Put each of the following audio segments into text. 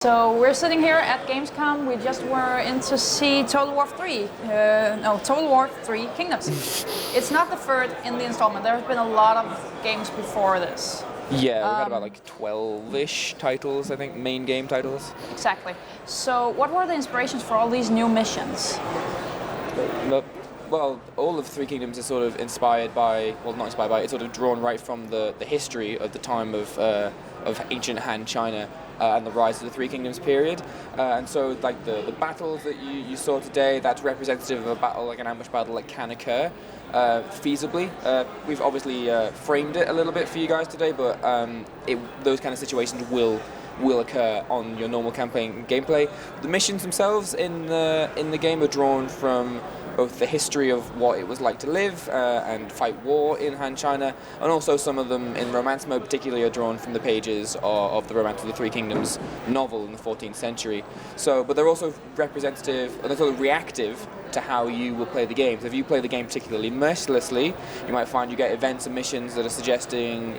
So we're sitting here at Gamescom. We just were in to see Total War 3. Total War 3 Kingdoms. It's not the third in the installment. There have been a lot of games before this. Yeah, we've had about like 12-ish titles, I think, main game titles. Exactly. So what were the inspirations for all these new missions? Well, all of Three Kingdoms is sort of inspired by, well, not inspired by, it's sort of drawn right from the history of the time of ancient Han China and the rise of the Three Kingdoms period. And so, like, the battles that you saw today, that's representative of a battle, like an ambush battle that can occur feasibly. We've obviously framed it a little bit for you guys today, but those kind of situations will occur on your normal campaign gameplay. The missions themselves in the game are drawn from both the history of what it was like to live and fight war in Han China, and also some of them in romance mode particularly are drawn from the pages of the Romance of the Three Kingdoms novel in the 14th century. So, but they're also representative, or they're sort of reactive to how you will play the game. So if you play the game particularly mercilessly, you might find you get events and missions that are suggesting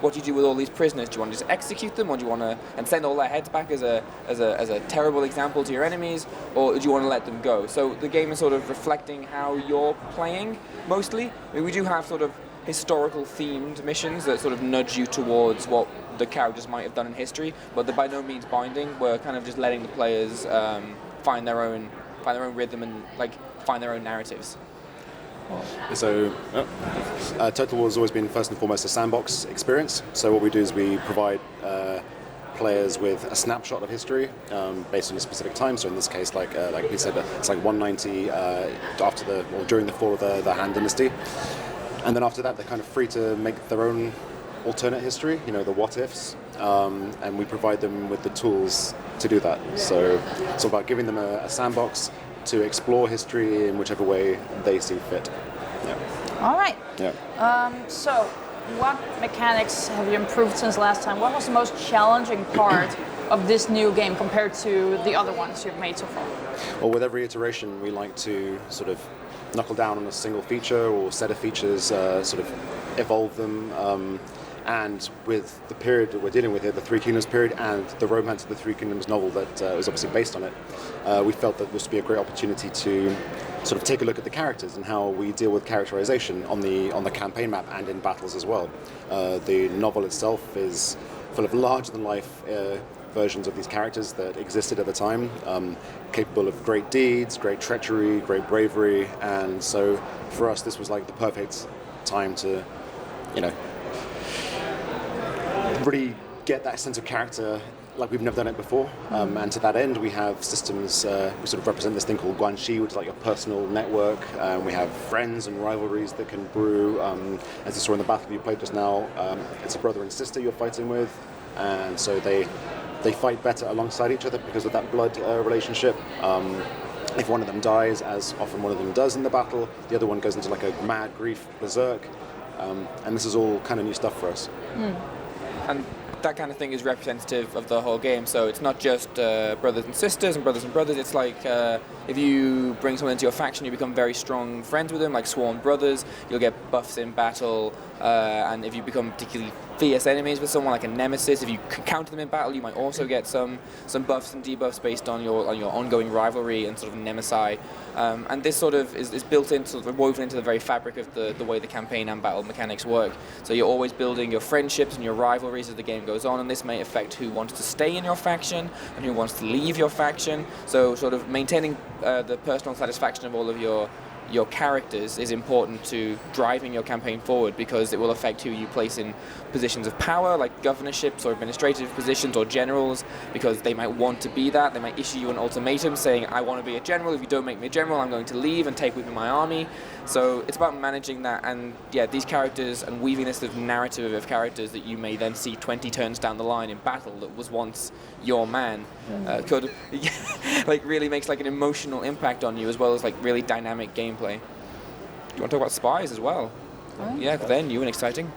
what do you do with all these prisoners? Do you want to just execute them, or do you want to and send all their heads back as a terrible example to your enemies, or do you want to let them go? So the game is sort of reflecting how you're playing mostly. I mean, we do have sort of historical themed missions that sort of nudge you towards what the characters might have done in history, but they're by no means binding. We're kind of just letting the players find their own rhythm and like find their own narratives. So, Total War has always been first and foremost a sandbox experience. So what we do is we provide players with a snapshot of history based on a specific time. So in this case, like we said, it's like 190 during the fall of the Han Dynasty, and then after that, they're kind of free to make their own alternate history. You know, the what ifs, and we provide them with the tools to do that. So it's all about giving them a sandbox to explore history in whichever way they see fit. Yeah. All right. Yeah. So what mechanics have you improved since last time? What was the most challenging part of this new game compared to the other ones you've made so far? Well, with every iteration, we like to sort of knuckle down on a single feature or set of features, sort of evolve them. And with the period that we're dealing with here, the Three Kingdoms period, and the Romance of the Three Kingdoms novel that was obviously based on it, we felt that this would be a great opportunity to sort of take a look at the characters and how we deal with characterization on the campaign map and in battles as well. The novel itself is full of larger-than-life versions of these characters that existed at the time, capable of great deeds, great treachery, great bravery, and so for us this was like the perfect time to, you know, really get that sense of character like we've never done it before. And to that end, we have systems, we sort of represent this thing called Guanxi, which is like your personal network. We have friends and rivalries that can brew. As you saw in the battle you played just now, it's a brother and sister you're fighting with, and so they fight better alongside each other because of that blood relationship. If one of them dies, as often one of them does in the battle, the other one goes into like a mad grief berserk. And this is all kind of new stuff for us. And that kind of thing is representative of the whole game. So it's not just brothers and sisters and brothers and brothers. It's like if you bring someone into your faction, you become very strong friends with them, like sworn brothers. You'll get buffs in battle. And if you become particularly fierce enemies with someone like a nemesis, if you counter them in battle, you might also get some buffs and debuffs based on your ongoing rivalry and sort of nemesis. And this sort of is built into, sort of woven into the very fabric of the way the campaign and battle mechanics work. So you're always building your friendships and your rivalries as the game goes on, and this may affect who wants to stay in your faction and who wants to leave your faction. So sort of maintaining the personal satisfaction of all of your characters is important to driving your campaign forward, because it will affect who you place in positions of power, like governorships or administrative positions or generals, because they might want to be that. They might issue you an ultimatum saying, I want to be a general. If you don't make me a general, I'm going to leave and take with me my army. So it's about managing that, and yeah, these characters and weaving this sort of narrative of characters that you may then see 20 turns down the line in battle that was once your man could like really makes like an emotional impact on you, as well as like really dynamic gameplay. Do you want to talk about spies as well? Yeah, then new and exciting.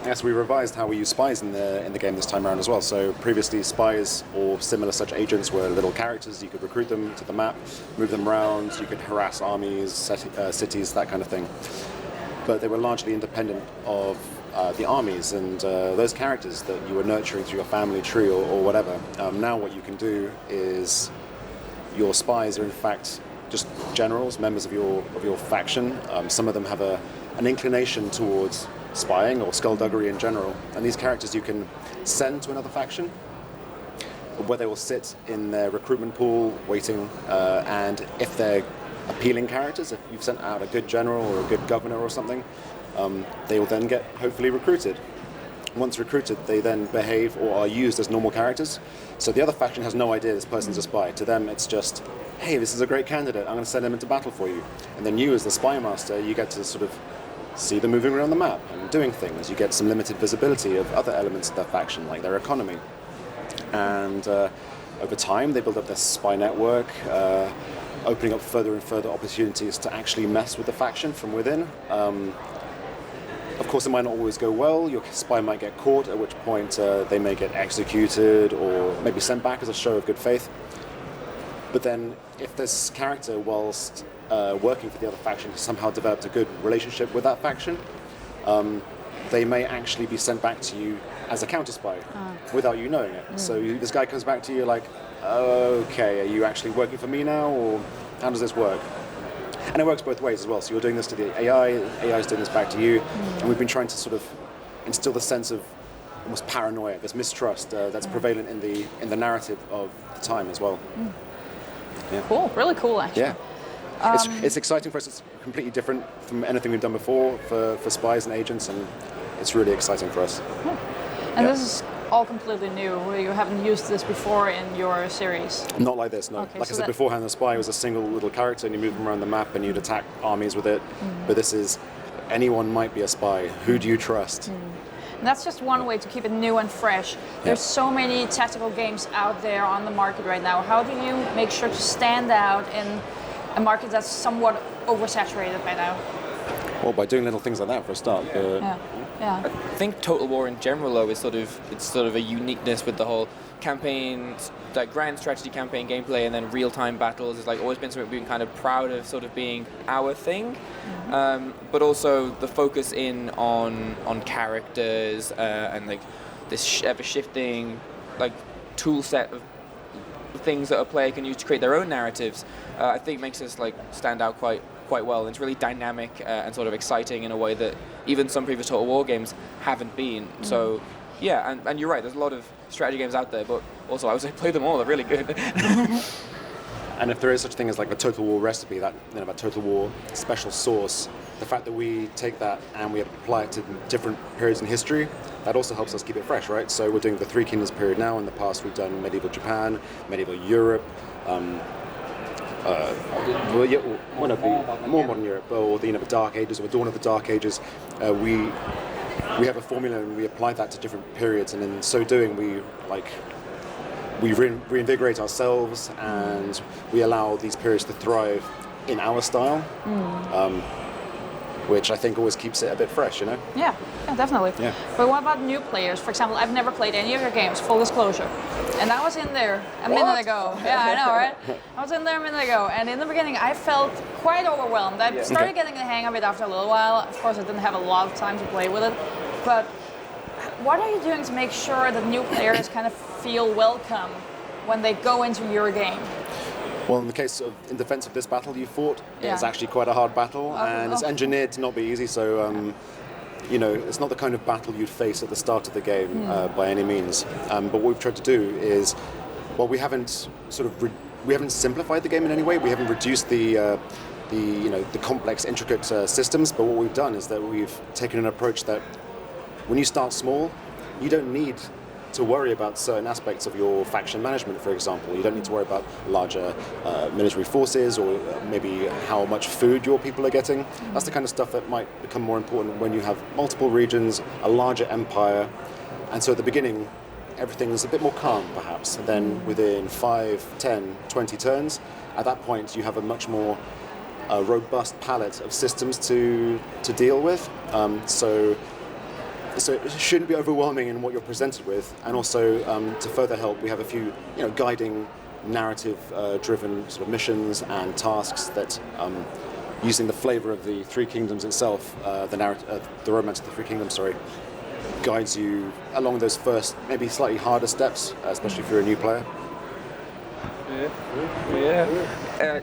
Yes, we revised how we use spies in the game this time around as well. So previously, spies or similar such agents were little characters. You could recruit them to the map, move them around. You could harass armies, cities, that kind of thing. But they were largely independent of the armies and those characters that you were nurturing through your family tree or whatever. Now what you can do is your spies are in fact just generals, members of your faction. Some of them have an inclination towards spying or skullduggery in general, and these characters you can send to another faction, where they will sit in their recruitment pool waiting, and if they're appealing characters, if you've sent out a good general or a good governor or something, they will then get hopefully recruited. Once recruited, they then behave or are used as normal characters. So the other faction has no idea this person's a spy. To them, it's just, hey, this is a great candidate, I'm going to send him into battle for you. And then you, as the spy master, you get to sort of see them moving around the map and doing things. You get some limited visibility of other elements of their faction, like their economy. And over time, they build up their spy network, opening up further and further opportunities to actually mess with the faction from within. Of course, it might not always go well. Your spy might get caught, at which point they may get executed or maybe sent back as a show of good faith. But then, if this character, whilst working for the other faction, has somehow developed a good relationship with that faction, they may actually be sent back to you as a counter-spy without you knowing it. So this guy comes back to you like, okay, are you actually working for me now, or how does this work? And it works both ways as well. So you're doing this to the AI is doing this back to you, and we've been trying to sort of instill the sense of almost paranoia, this mistrust that's prevalent in the narrative of the time as well. Yeah. Cool, really cool actually. Yeah. It's exciting for us. It's completely different from anything we've done before for spies and agents, and it's really exciting for us. And this is all completely new. You haven't used this before in your series? Not like this, no. Okay, like I said beforehand, the spy was a single little character and you move them around the map and you'd attack armies with it. But this is, anyone might be a spy. Who do you trust? And that's just one way to keep it new and fresh. There's so many tactical games out there on the market right now. How do you make sure to stand out in a market that's somewhat oversaturated by now? Well, by doing little things like that for a start. Yeah. I think Total War in general, though, is sort of a uniqueness with the whole campaign, like grand strategy campaign gameplay, and then real-time battles. It's like always been something we've been kind of proud of, sort of being our thing. But also the focus in on characters and like this ever-shifting like tool set of things that a player can use to create their own narratives. I think makes us like stand out quite well. And it's really dynamic and sort of exciting in a way that even some previous Total War games haven't been. So yeah, and you're right, there's a lot of strategy games out there, but also I would say play them all, they're really good. And if there is such a thing as like a Total War recipe, that Total War special sauce, the fact that we take that and we apply it to different periods in history, that also helps us keep it fresh, right? So we're doing the Three Kingdoms period now. In the past we've done medieval Japan, medieval Europe, more modern Europe, or the Dark Ages, or Dawn of the Dark Ages. We have a formula and we apply that to different periods, and in so doing we reinvigorate ourselves and we allow these periods to thrive in our style, which I think always keeps it a bit fresh, you know? Yeah, definitely. Yeah. But what about new players? For example, I've never played any of your games, full disclosure. And I was in there a minute ago. Yeah, I know, right? I was in there a minute ago, and in the beginning I felt quite overwhelmed. I started getting the hang of it after a little while. Of course, I didn't have a lot of time to play with it. But what are you doing to make sure that new players kind of feel welcome when they go into your game? Well, in defense of this battle you fought, it's actually quite a hard battle, and it's engineered to not be easy. So, it's not the kind of battle you'd face at the start of the game by any means. But what we've tried to do is, well, we haven't simplified the game in any way. We haven't reduced the complex, intricate systems. But what we've done is that we've taken an approach that when you start small, you don't need to worry about certain aspects of your faction management, for example. You don't need to worry about larger military forces or maybe how much food your people are getting. That's the kind of stuff that might become more important when you have multiple regions, a larger empire. And so at the beginning, everything is a bit more calm, perhaps. And then within 5, 10, 20 turns, at that point, you have a much more robust palette of systems to deal with. So it shouldn't be overwhelming in what you're presented with, and also to further help, we have a few guiding narrative-driven sort of missions and tasks that using the flavor of the Three Kingdoms itself, the romance of the Three Kingdoms, guides you along those first, maybe slightly harder steps, especially if you're a new player.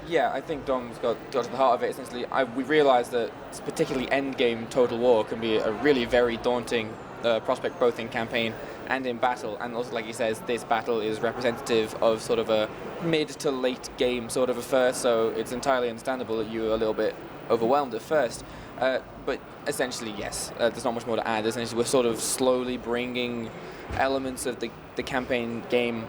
Yeah, I think Dom's got to the heart of it. Essentially, we realised that particularly endgame Total War can be a really very daunting prospect, both in campaign and in battle. And also, like he says, this battle is representative of sort of a mid to late game sort of affair, so it's entirely understandable that you were a little bit overwhelmed at first. But essentially, yes, there's not much more to add. Essentially, we're sort of slowly bringing elements of the campaign game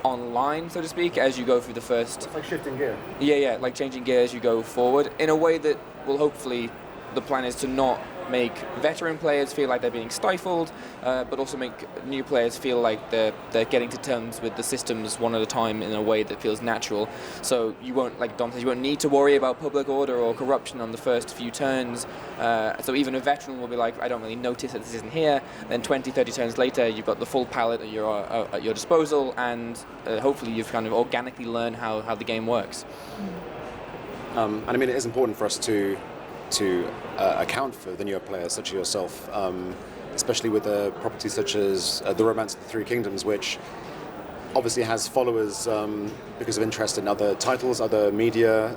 online, so to speak, as you go through the first... It's like shifting gear. Yeah, like changing gear as you go forward, in a way that will hopefully... The plan is to not make veteran players feel like they're being stifled, but also make new players feel like they're getting to terms with the systems one at a time in a way that feels natural. So you won't, like Dom says, you won't need to worry about public order or corruption on the first few turns. So even a veteran will be like, I don't really notice that this isn't here. Then 20, 30 turns later, you've got the full palette at your disposal, and hopefully you've kind of organically learned how the game works. And I mean, it is important for us to account for the newer players such as yourself, especially with properties such as The Romance of the Three Kingdoms, which obviously has followers because of interest in other titles, other media.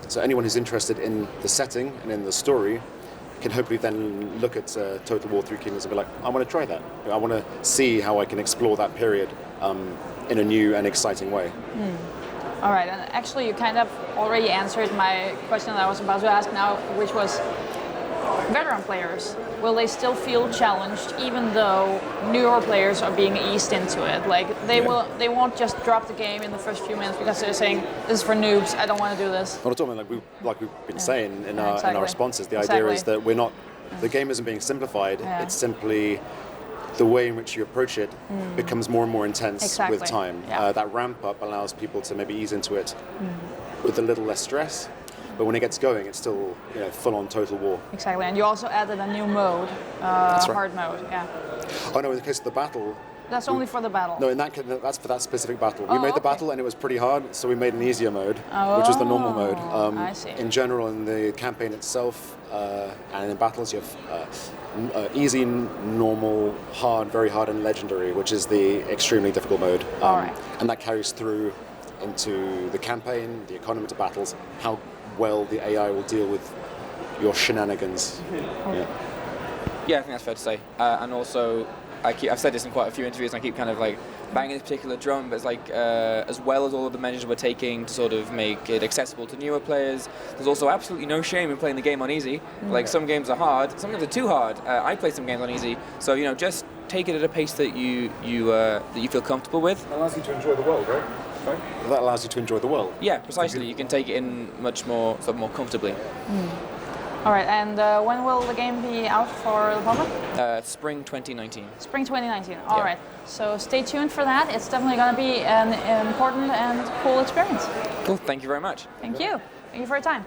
So anyone who's interested in the setting and in the story can hopefully then look at Total War Three Kingdoms and be like, I want to try that. I want to see how I can explore that period in a new and exciting way. All right, and actually you kind of already answered my question that I was about to ask now, which was veteran players. Will they still feel challenged even though newer players are being eased into it? Like they won't just drop the game in the first few minutes because they're saying, this is for noobs, I don't want to do this. Not at all, like we've been saying in our responses, the idea is that the game isn't being simplified, it's simply the way in which you approach it becomes more and more intense with time. That ramp up allows people to maybe ease into it with a little less stress, but when it gets going, it's still full on Total War. Exactly, and you also added a new mode, hard mode. Oh no, in the case of the battle. That's only for the battle. No, that's for that specific battle. We made the battle and it was pretty hard, so we made an easier mode, which was the normal mode. I see. In general, in the campaign itself, and in battles, you have easy, normal, hard, very hard, and legendary, which is the extremely difficult mode. And that carries through into the campaign, the economy to battles, how well the AI will deal with your shenanigans. Yeah, I think that's fair to say. And also, I've said this in quite a few interviews, and I keep kind of like banging this particular drum, but it's like as well as all of the measures we're taking to sort of make it accessible to newer players, there's also absolutely no shame in playing the game on easy. Like some games are hard, some games are too hard. I play some games on easy, so just take it at a pace that you feel comfortable with. That allows you to enjoy the world, right? That allows you to enjoy the world. Yeah, precisely. You can take it in much more comfortably. All right, and when will the game be out for the public? Spring 2019. Spring 2019, all right. So stay tuned for that. It's definitely going to be an important and cool experience. Cool, thank you very much. Thank you. Thank you for your time.